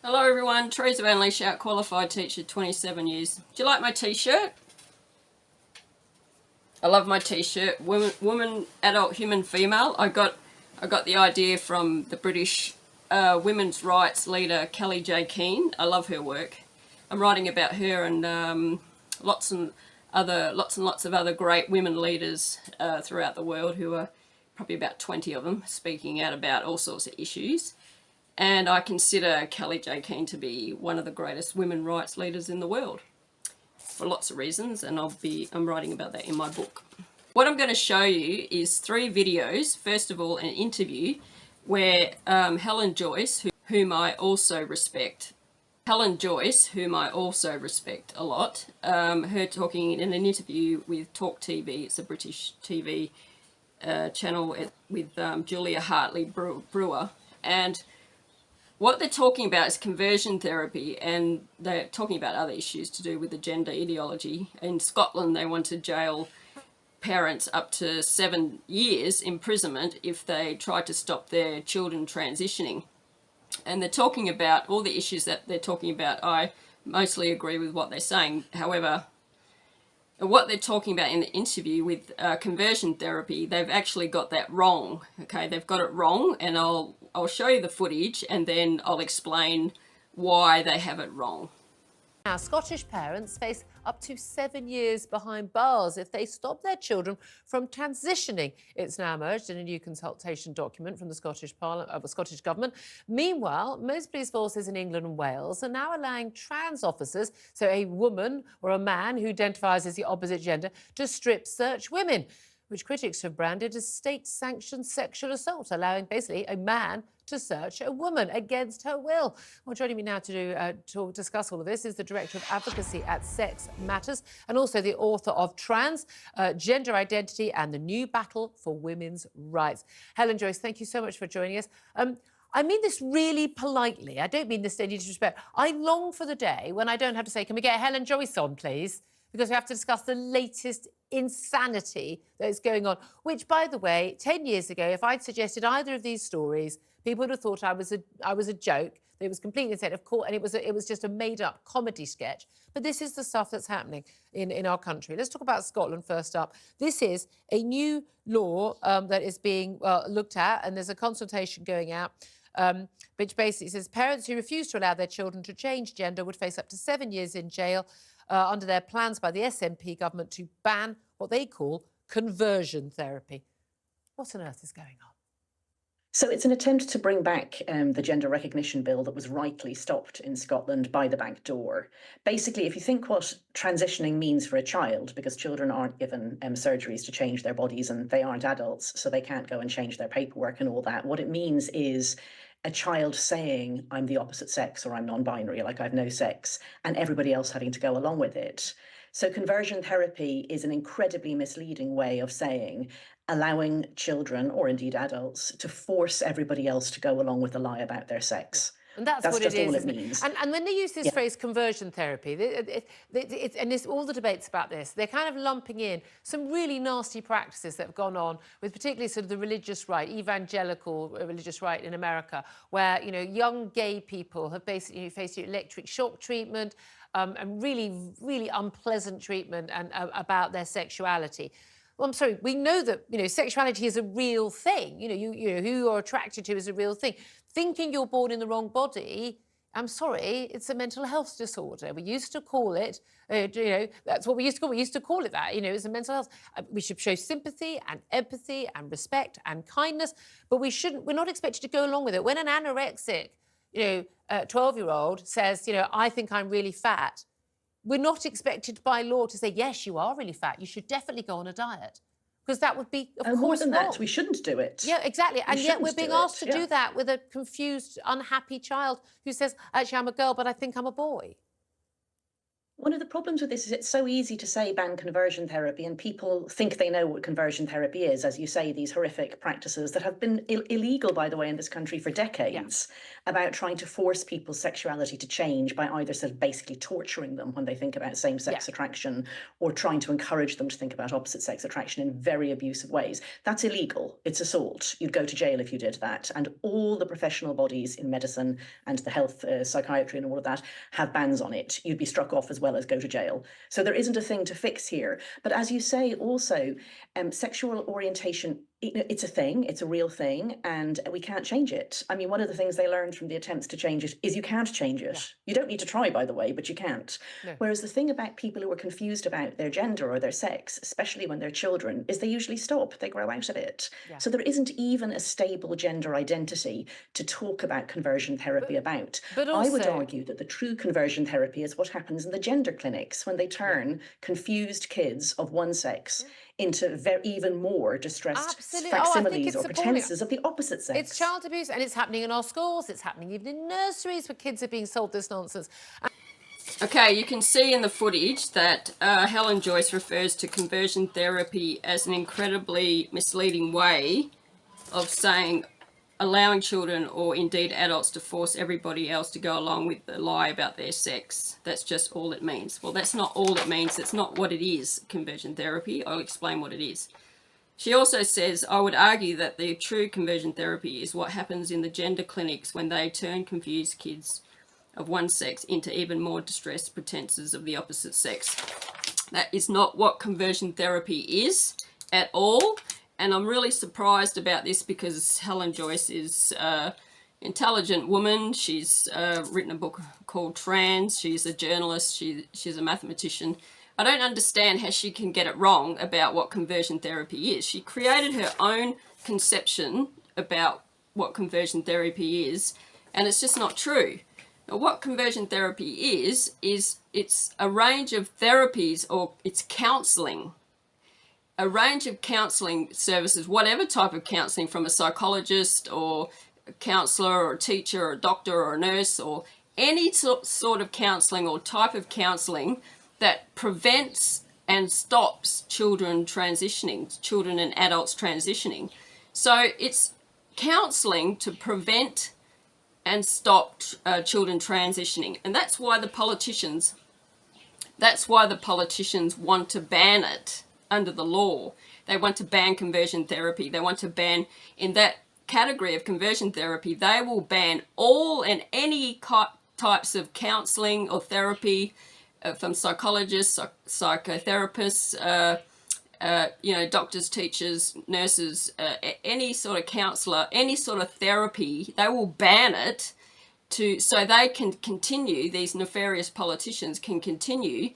Hello everyone, Teresa van Lieshout, qualified teacher, 27 years. Do you like my t-shirt? I love my t-shirt. Woman, adult, human, female. I got the idea from the British women's rights leader Kelly J. Keane. I love her work. I'm writing about her and lots and lots of other great women leaders throughout the world, who are probably about 20 of them, speaking out about all sorts of issues. And I consider Kelly J. Keane to be one of the greatest women rights leaders in the world for lots of reasons, and I'm writing about that in my book. What I'm going to show you is 3 videos. First of all, an interview where Helen Joyce, whom I also respect, a lot, her talking in an interview with TalkTV. It's a British TV channel with Julia Hartley-Brewer, and what they're talking about is conversion therapy, and they're talking about other issues to do with the gender ideology. In Scotland, they want to jail parents up to 7 years imprisonment if they try to stop their children transitioning. And they're talking about all the issues that they're talking about. I mostly agree with what they're saying. However, what they're talking about in the interview with conversion therapy, they've actually got that wrong. Okay, they've got it wrong, and I'll show you the footage and then I'll explain why they have it wrong. Now, Scottish parents face up to 7 years behind bars if they stop their children from transitioning. It's now emerged in a new consultation document from the Scottish Government. Meanwhile, most police forces in England and Wales are now allowing trans officers, so a woman or a man who identifies as the opposite gender, to strip search women, which critics have branded as state-sanctioned sexual assault, allowing basically a man to search a woman against her will. Well, joining me now to discuss all of this is the Director of Advocacy at Sex Matters and also the author of Trans, Gender Identity and the New Battle for Women's Rights. Helen Joyce, thank you so much for joining us. I mean this really politely. I don't mean this in any disrespect. I long for the day when I don't have to say, can we get Helen Joyce on, please? Because we have to discuss the latest insanity that is going on, which, by the way, 10 years ago, if I'd suggested either of these stories, people would have thought I was a joke. That it was completely insane, of course, and it was just a made-up comedy sketch. But this is the stuff that's happening in our country. Let's talk about Scotland first up. This is a new law that is being looked at, and there's a consultation going out, which basically says parents who refuse to allow their children to change gender would face up to 7 years in jail under their plans by the SNP government to ban what they call conversion therapy. What on earth is going on? So it's an attempt to bring back the gender recognition bill that was rightly stopped in Scotland by the back door. Basically, if you think what transitioning means for a child, because children aren't given surgeries to change their bodies and they aren't adults, so they can't go and change their paperwork and all that, what it means is a child saying, I'm the opposite sex, or I'm non-binary, like I've no sex, and everybody else having to go along with it. So conversion therapy is an incredibly misleading way of saying, allowing children, or indeed adults, to force everybody else to go along with the lie about their sex. And that's what just it is, all it isn't it? means. And when they use this phrase conversion therapy, and there's all the debates about this, they're kind of lumping in some really nasty practices that have gone on with particularly sort of the religious right, evangelical religious right in America, where, you know, young gay people have basically faced electric shock treatment and really, really unpleasant treatment and about their sexuality. Well, I'm sorry, we know that, you know, sexuality is a real thing. You know, who you're attracted to is a real thing. Thinking you're born in the wrong body, I'm sorry, it's a mental health disorder. We used to call it, you know, that's what we used to call it. We used to call it that, you know, it's a mental health. We should show sympathy and empathy and respect and kindness, but we're not expected to go along with it. When an anorexic, you know, 12-year-old says, you know, I think I'm really fat, we're not expected by law to say, yes, you are really fat. You should definitely go on a diet. Because that would be, of course, more than wrong. that, we shouldn't do it. Yeah, exactly. And yet we're being asked to do that with a confused, unhappy child who says, actually, I'm a girl, but I think I'm a boy. One of the problems with this is it's so easy to say ban conversion therapy, and people think they know what conversion therapy is. As you say, these horrific practices that have been illegal, by the way, in this country for decades, about trying to force people's sexuality to change by either sort of basically torturing them when they think about same-sex attraction, or trying to encourage them to think about opposite-sex attraction in very abusive ways. That's illegal. It's assault. You'd go to jail if you did that. And all the professional bodies in medicine and the health, psychiatry and all of that have bans on it. You'd be struck off as well as go to jail. So there isn't a thing to fix here. But as you say, also, sexual orientation, it's a thing, it's a real thing, and we can't change it. I mean, one of the things they learned from the attempts to change it is you can't change it. You don't need to try, by the way, but you can't. Whereas the thing about people who are confused about their gender or their sex, especially when they're children, is they usually stop, they grow out of it. So there isn't even a stable gender identity to talk about conversion therapy about. But also, I would argue that the true conversion therapy is what happens in the gender clinics when they turn confused kids of one sex into even more distressed facsimiles or pretenses of the opposite sex. It's child abuse, and it's happening in our schools. It's happening even in nurseries where kids are being sold this nonsense. Okay, you can see in the footage that Helen Joyce refers to conversion therapy as an incredibly misleading way of saying allowing children or indeed adults to force everybody else to go along with the lie about their sex. That's just all it means. Well, that's not all it means. That's not what it is, conversion therapy. I'll explain what it is. She also says, I would argue that the true conversion therapy is what happens in the gender clinics when they turn confused kids of one sex into even more distressed pretenses of the opposite sex. That is not what conversion therapy is at all. And I'm really surprised about this because Helen Joyce is an intelligent woman. She's written a book called Trans. She's a journalist. She's a mathematician. I don't understand how she can get it wrong about what conversion therapy is. She created her own conception about what conversion therapy is, and it's just not true. Now, what conversion therapy is it's a range of therapies, or it's counselling. A range of counselling services, whatever type of counselling, from a psychologist or a counsellor or a teacher or a doctor or a nurse, or any sort of counselling or type of counselling that prevents and stops children transitioning, children and adults transitioning. So it's counselling to prevent and stop children transitioning. And that's why the politicians want to ban it under the law. They want to ban conversion therapy. They want to ban, in that category of conversion therapy, they will ban all and any types of counselling or therapy from psychologists, psychotherapists, doctors, teachers, nurses, any sort of counsellor, any sort of therapy. They will ban it so they can continue, these nefarious politicians can continue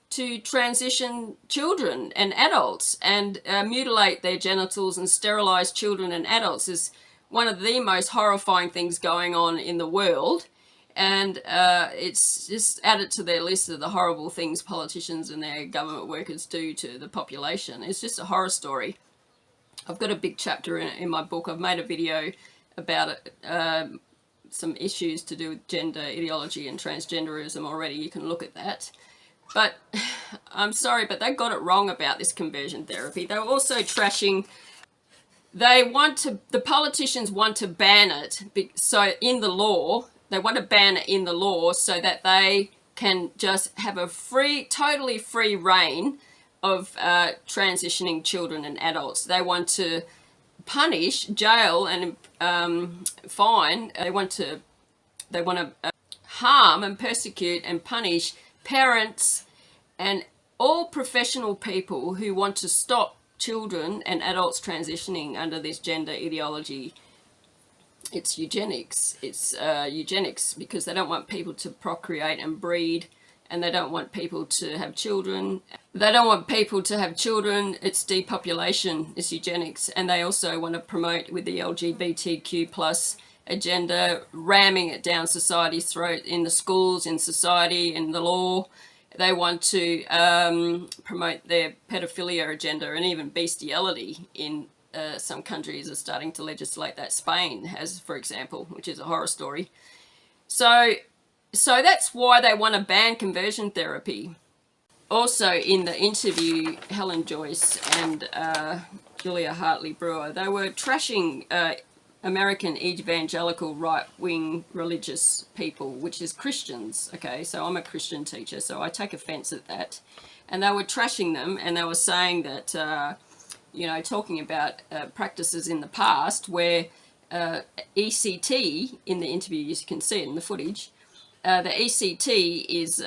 to transition children and adults and mutilate their genitals and sterilise children and adults. Is one of the most horrifying things going on in the world. And it's just added to their list of the horrible things politicians and their government workers do to the population. It's just a horror story. I've got a big chapter in my book. I've made a video about it, some issues to do with gender ideology and transgenderism already. You can look at that. But I'm sorry, but they got it wrong about this conversion therapy. They were also trashing. The politicians want to ban it. So in the law, they want to ban it in the law so that they can just have a totally free reign of transitioning children and adults. They want to punish, jail and fine. They want to harm and persecute and punish parents and all professional people who want to stop children and adults transitioning under this gender ideology. It's eugenics. It's eugenics because they don't want people to procreate and breed, and they don't want people to have children. They don't want people to have children. It's depopulation. It's eugenics. And they also want to promote with the LGBTQ plus agenda, ramming it down society's throat in the schools, in society, in the law. They want to promote their pedophilia agenda and even bestiality in some countries are starting to legislate that. Spain has, for example, which is a horror story. So So that's why they want to ban conversion therapy. Also in the interview, Helen Joyce and Julia Hartley-Brewer, they were trashing American evangelical right-wing religious people, which is Christians, okay? So I'm a Christian teacher, so I take offense at that. And they were trashing them, and they were saying that, you know, talking about practices in the past where ECT, in the interview, you can see it in the footage, the ECT is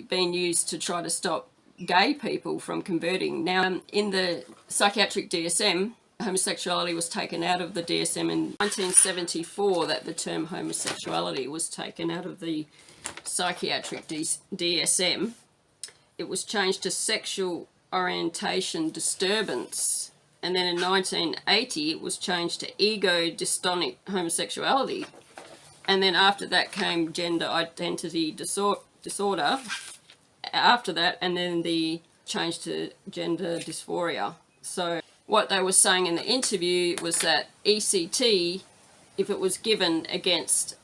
being used to try to stop gay people from converting. Now, in the psychiatric DSM, homosexuality was taken out of the DSM in 1974, that the term homosexuality was taken out of the psychiatric DSM. It was changed to sexual orientation disturbance. And then in 1980, it was changed to ego dystonic homosexuality. And then after that came gender identity disorder after that, and then the change to gender dysphoria. So what they were saying in the interview was that ECT, if it was given against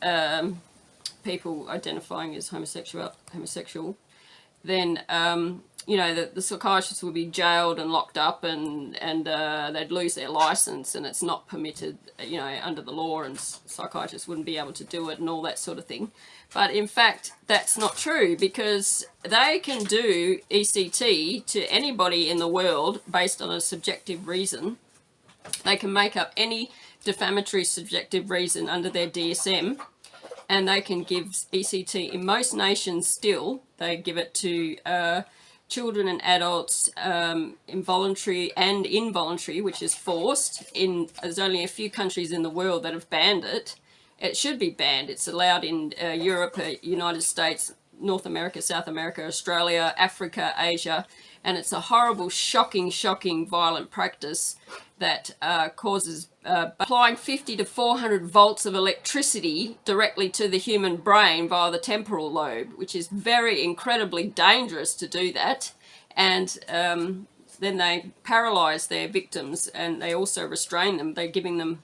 people identifying as homosexual, then you know, the psychiatrists would be jailed and locked up, and they'd lose their license, and it's not permitted, you know, under the law, and psychiatrists wouldn't be able to do it and all that sort of thing. But in fact, that's not true, because they can do ECT to anybody in the world based on a subjective reason. They can make up any defamatory subjective reason under their DSM, and they can give ECT in most nations still. They give it to children and adults, involuntary and involuntary, which is forced. There's only a few countries in the world that have banned it. It should be banned. It's allowed in Europe, United States, North America, South America, Australia, Africa, Asia, and it's a horrible, shocking, violent practice that causes applying 50 to 400 volts of electricity directly to the human brain via the temporal lobe, which is very incredibly dangerous to do that. And then they paralyze their victims, and they also restrain them. They're giving them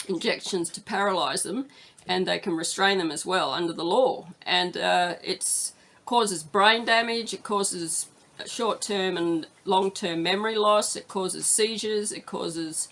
injections to paralyze them, and they can restrain them as well under the law. And it causes brain damage, it causes short-term and long-term memory loss, it causes seizures, it causes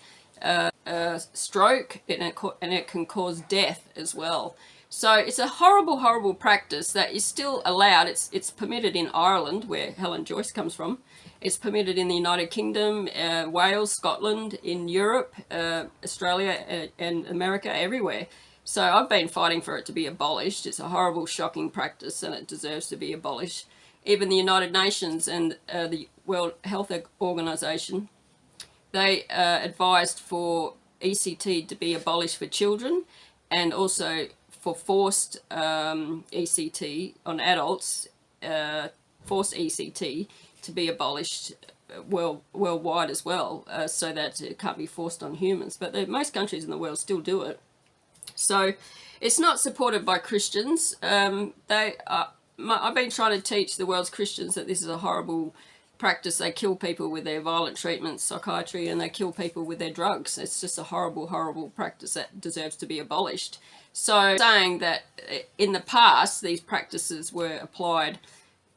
stroke, and it can cause death as well. So it's a horrible practice that is still allowed. It's permitted in Ireland, where Helen Joyce comes from. It's permitted in the United Kingdom, Wales, Scotland, in Europe, Australia, and America, everywhere. So I've been fighting for it to be abolished. It's a horrible, shocking practice, and it deserves to be abolished. Even the United Nations and the World Health Organization, they advised for ECT to be abolished for children, and also for forced ECT on adults, forced ECT to be abolished worldwide as well, so that it can't be forced on humans. But most countries in the world still do it. So it's not supported by Christians. I've been trying to teach the world's Christians that this is a horrible practice. They kill people with their violent treatments, psychiatry, and they kill people with their drugs. It's just a horrible practice that deserves to be abolished. So saying that in the past these practices were applied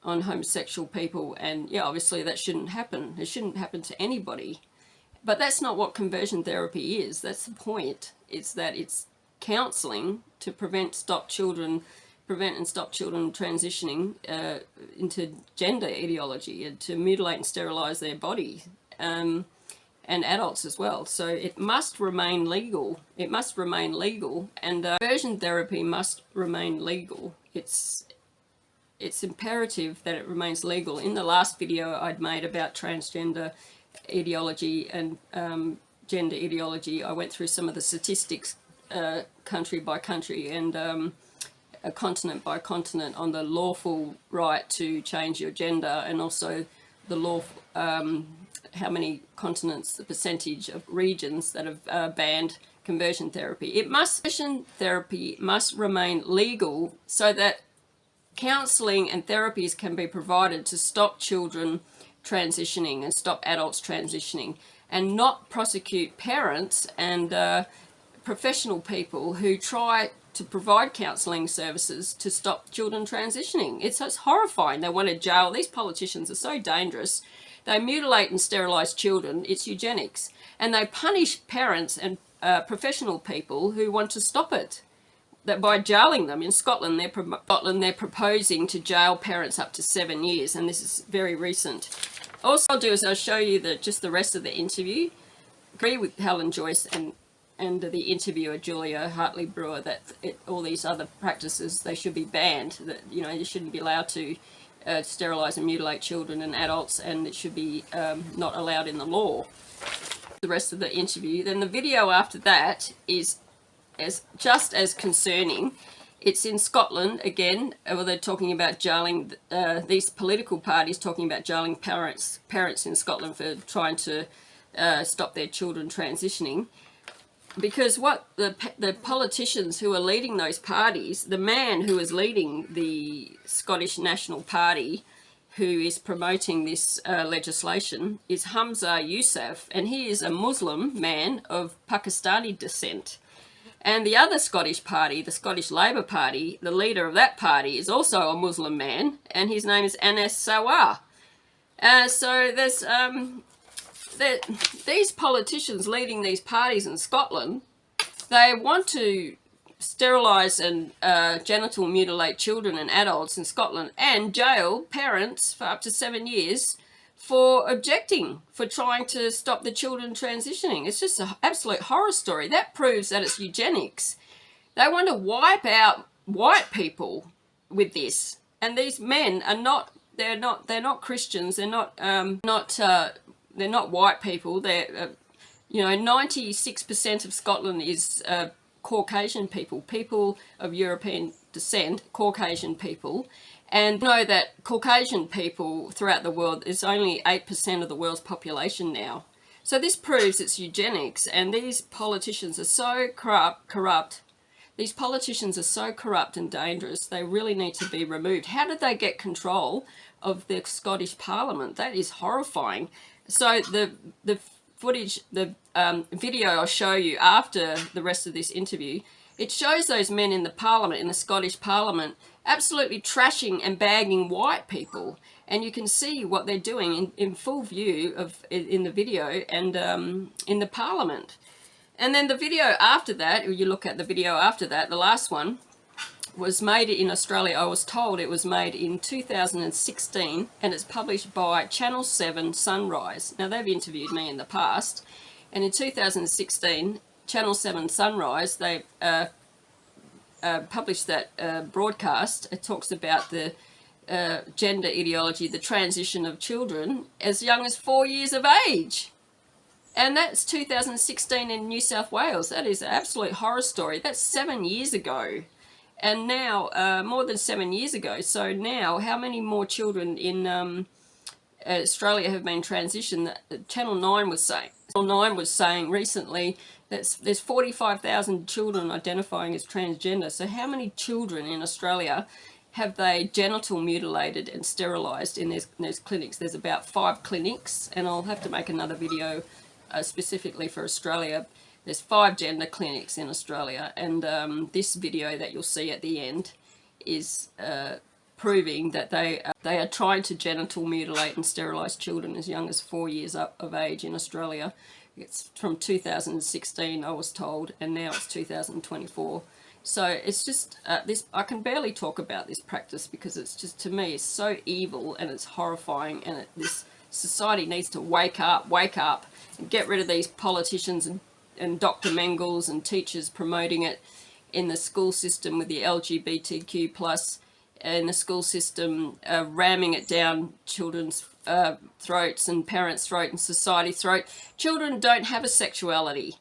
on homosexual people, and yeah, obviously that shouldn't happen. It shouldn't happen to anybody. But that's not what conversion therapy is. That's the point. It's that it's counselling to prevent and stop children transitioning into gender ideology, and to mutilate and sterilise their body, and adults as well. So it must remain legal. It must remain legal, and conversion therapy must remain legal. It's imperative that it remains legal. In the last video I'd made about transgender ideology and gender ideology, I went through some of the statistics country by country, and continent by continent, on the lawful right to change your gender, and also the law, how many continents, the percentage of regions that have banned conversion therapy. Conversion therapy must remain legal so that counselling and therapies can be provided to stop children transitioning and stop adults transitioning, and not prosecute parents and professional people who try to provide counselling services to stop children transitioning. It's horrifying. They want to jail. These politicians are so dangerous. They mutilate and sterilise children. It's eugenics. And they punish parents and professional people who want to stop it. That by jailing them in Scotland, they're proposing to jail parents up to 7 years, and this is very recent. Also, I'll do is I'll show you just the rest of the interview. Agree with Helen Joyce and the interviewer Julia Hartley-Brewer that all these other practices, they should be banned. That you shouldn't be allowed to sterilise and mutilate children and adults, and it should be not allowed in the law. The rest of the interview. Then the video after that is just as concerning. It's in Scotland again, where they're talking about jailing, these political parties talking about jailing parents in Scotland for trying to stop their children transitioning. Because what the politicians who are leading those parties, the man who is leading the Scottish National Party, who is promoting this legislation, is Humza Yousaf, and he is a Muslim man of Pakistani descent. And the other Scottish party, the Scottish Labour Party, the leader of that party is also a Muslim man, and his name is Sarwar. So there's these politicians leading these parties in Scotland, they want to sterilise and genital mutilate children and adults in Scotland and jail parents for up to 7 years for objecting, for trying to stop the children transitioning. It's just an absolute horror story. That proves that it's eugenics. They want to wipe out white people with this. And these men are not, they're not Christians, they're not white people. They're, 96% of Scotland is Caucasian people of European descent, Caucasian people. And know that Caucasian people throughout the world is only 8% of the world's population now. So this proves it's eugenics, and these politicians are so corrupt. These politicians are so corrupt and dangerous, they really need to be removed. How did they get control of the Scottish Parliament? That is horrifying. So the footage, the video I'll show you after the rest of this interview, it shows those men in the Parliament, in the Scottish Parliament, absolutely trashing and bagging white people. And you can see what they're doing in full view in the video and in the Parliament. And then the video after that, you look at the video after that, the last one, was made in Australia. I was told it was made in 2016, and it's published by Channel 7 Sunrise. Now, they've interviewed me in the past, and in 2016, Channel 7 Sunrise, they published that broadcast. It talks about the gender ideology, the transition of children as young as 4 years of age. And that's 2016 in New South Wales. That is an absolute horror story. That's 7 years ago. And now, more than 7 years ago. So now, how many more children in Australia have been transitioned? Channel 9 was saying recently that there's 45,000 children identifying as transgender. So how many children in Australia have they genital mutilated and sterilised in those clinics? There's about 5 clinics, and I'll have to make another video specifically for Australia. There's 5 gender clinics in Australia, and this video that you'll see at the end is proving that they are trying to genital mutilate and sterilise children as young as 4 years of age in Australia. It's from 2016, I was told, and now it's 2024. So it's just I can barely talk about this practice because it's just, to me, it's so evil and it's horrifying, and this society needs to wake up and get rid of these politicians and Dr. Mengel's and teachers promoting it in the school system with the LGBTQ plus in the school system, ramming it down children's throats and parents' throat and society's throat. Children don't have a sexuality.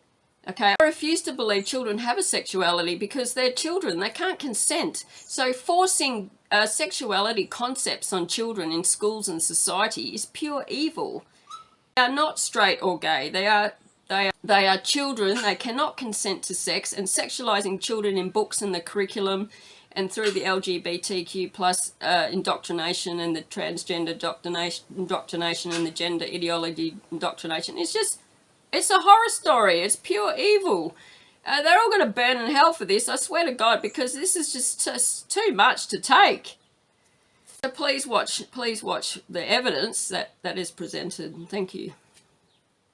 Okay, I refuse to believe children have a sexuality because they're children. They can't consent. So forcing sexuality concepts on children in schools and society is pure evil. They are not straight or gay. They are children. They cannot consent to sex, and sexualizing children in books and the curriculum and through the LGBTQ plus indoctrination and the transgender indoctrination and the gender ideology indoctrination, it's a horror story. It's pure evil. They're all going to burn in hell for this, I swear to God, because this is just too much to take. So please watch the evidence that is presented. Thank you.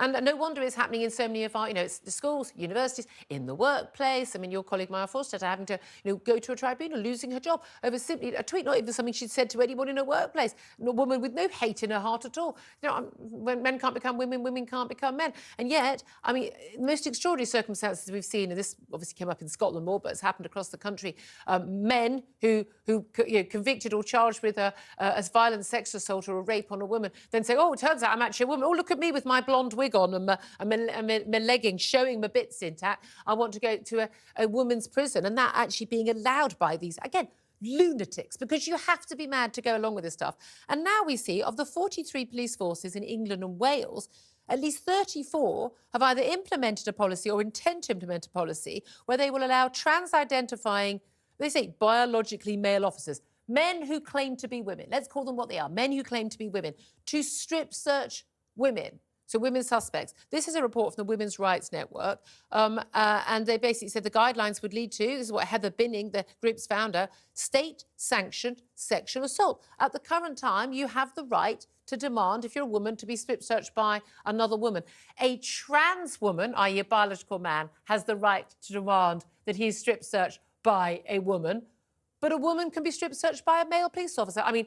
And no wonder it's happening in so many of our, it's the schools, universities, in the workplace. I mean, your colleague Maya Forstetter having to, go to a tribunal, losing her job over simply a tweet, not even something she'd said to anyone in her workplace. A woman with no hate in her heart at all. When men can't become women, women can't become men. And yet, I mean, the most extraordinary circumstances we've seen, and this obviously came up in Scotland more, but it's happened across the country, men who convicted or charged with as violent sex assault or a rape on a woman, then say, oh, it turns out I'm actually a woman. Oh, look at me with my blonde wig on and my leggings showing my bits intact. I want to go to a woman's prison. And that actually being allowed by these, again, lunatics, because you have to be mad to go along with this stuff. And now we see, of the 43 police forces in England and Wales, at least 34 have either implemented a policy or intend to implement a policy where they will allow trans-identifying, they say, biologically male officers, men who claim to be women, let's call them what they are, men who claim to be women, to strip search women. So women suspects. This is a report from the Women's Rights Network, and they basically said the guidelines would lead to, this is what Heather Binning, the group's founder, state-sanctioned sexual assault. At the current time, you have the right to demand, if you're a woman, to be strip searched by another woman. A trans woman, i.e. a biological man, has the right to demand that he's strip searched by a woman, but a woman can be strip searched by a male police officer. I mean,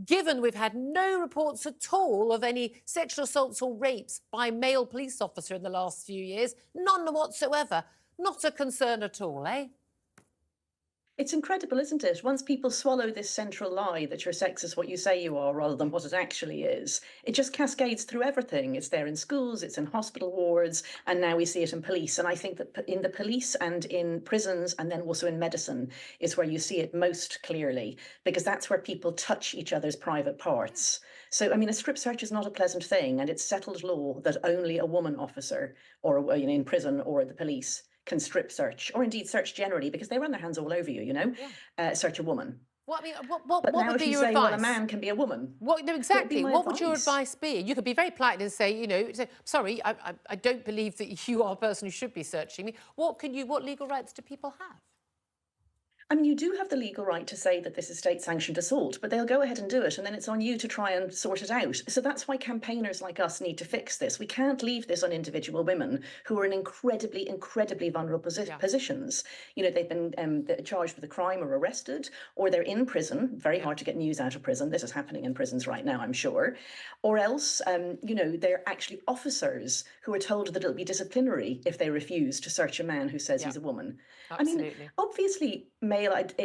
given we've had no reports at all of any sexual assaults or rapes by male police officer in the last few years, none whatsoever, not a concern at all, eh? It's incredible, isn't it? Once people swallow this central lie that your sex is what you say you are rather than what it actually is, it just cascades through everything. It's there in schools, it's in hospital wards, and now we see it in police. And I think that in the police and in prisons and then also in medicine is where you see it most clearly, because that's where people touch each other's private parts. So, I mean, a strip search is not a pleasant thing, and it's settled law that only a woman officer or in prison or at the police can strip search, or indeed search generally, because they run their hands all over you, search a woman. Well, I mean, But what now would if be you your say, advice? well, a man can be a woman. No, exactly. What would your advice? advice be? You could be very polite and say, say, sorry, I don't believe that you are a person who should be searching me. What legal rights do people have? I mean, you do have the legal right to say that this is state-sanctioned assault, but they'll go ahead and do it, and then it's on you to try and sort it out. So that's why campaigners like us need to fix this. We can't leave this on individual women who are in incredibly, incredibly vulnerable positions. They've been charged with a crime or arrested, or they're in prison. Very hard to get news out of prison. This is happening in prisons right now, I'm sure. Or else, they're actually officers who are told that it'll be disciplinary if they refuse to search a man who says he's a woman. Absolutely. I mean, obviously,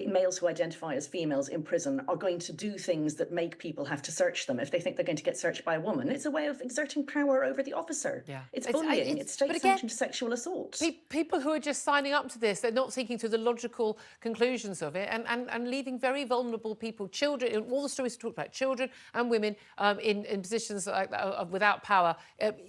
males who identify as females in prison are going to do things that make people have to search them if they think they're going to get searched by a woman. It's a way of exerting power over the officer. Yeah. It's bullying. It's state-sanctioned sexual assault. People who are just signing up to this, they're not thinking through the logical conclusions of it, and leaving very vulnerable people, children, in all the stories we talked about, children and women in positions like that, without power,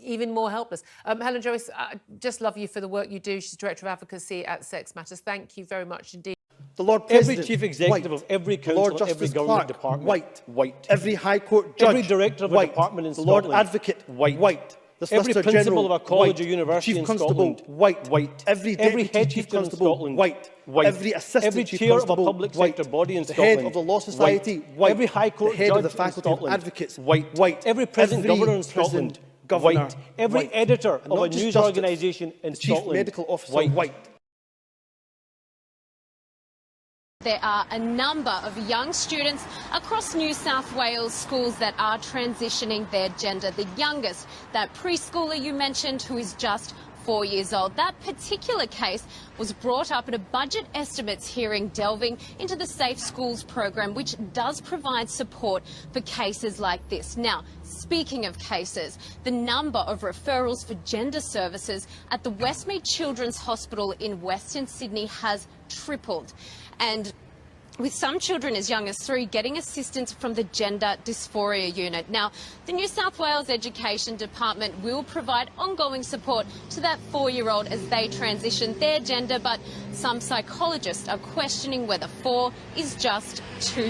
even more helpless. Helen Joyce, I just love you for the work you do. She's Director of Advocacy at Sex Matters. Thank you very much indeed. The Lord President, every chief executive of every council, every government department, white. Every High Court judge, every director of a department in the Scotland, Lord Advocate, white. The every Solicitor principal General, of a college white. or university Chief in Constable, Scotland, white. Every head Chief chieftain in Constable, Scotland, white. Every Assistant every Chief chair of a Constable, public white. sector body in the Scotland, head of the Law Society, white. Every High Court the head judge of the in Faculty Scotland, of Advocates, white. Every present governor in Scotland, governor, white. Every editor of a news organisation in Scotland, Chief Medical Officer, white. There are a number of young students across New South Wales schools that are transitioning their gender. The youngest, that preschooler you mentioned, who is just 4 years old. That particular case was brought up at a budget estimates hearing delving into the Safe Schools program, which does provide support for cases like this. Now, speaking of cases, the number of referrals for gender services at the Westmead Children's Hospital in Western Sydney has tripled. And with some children as young as 3 getting assistance from the Gender Dysphoria Unit. Now, the New South Wales Education Department will provide ongoing support to that 4-year-old as they transition their gender, but some psychologists are questioning whether 4 is just too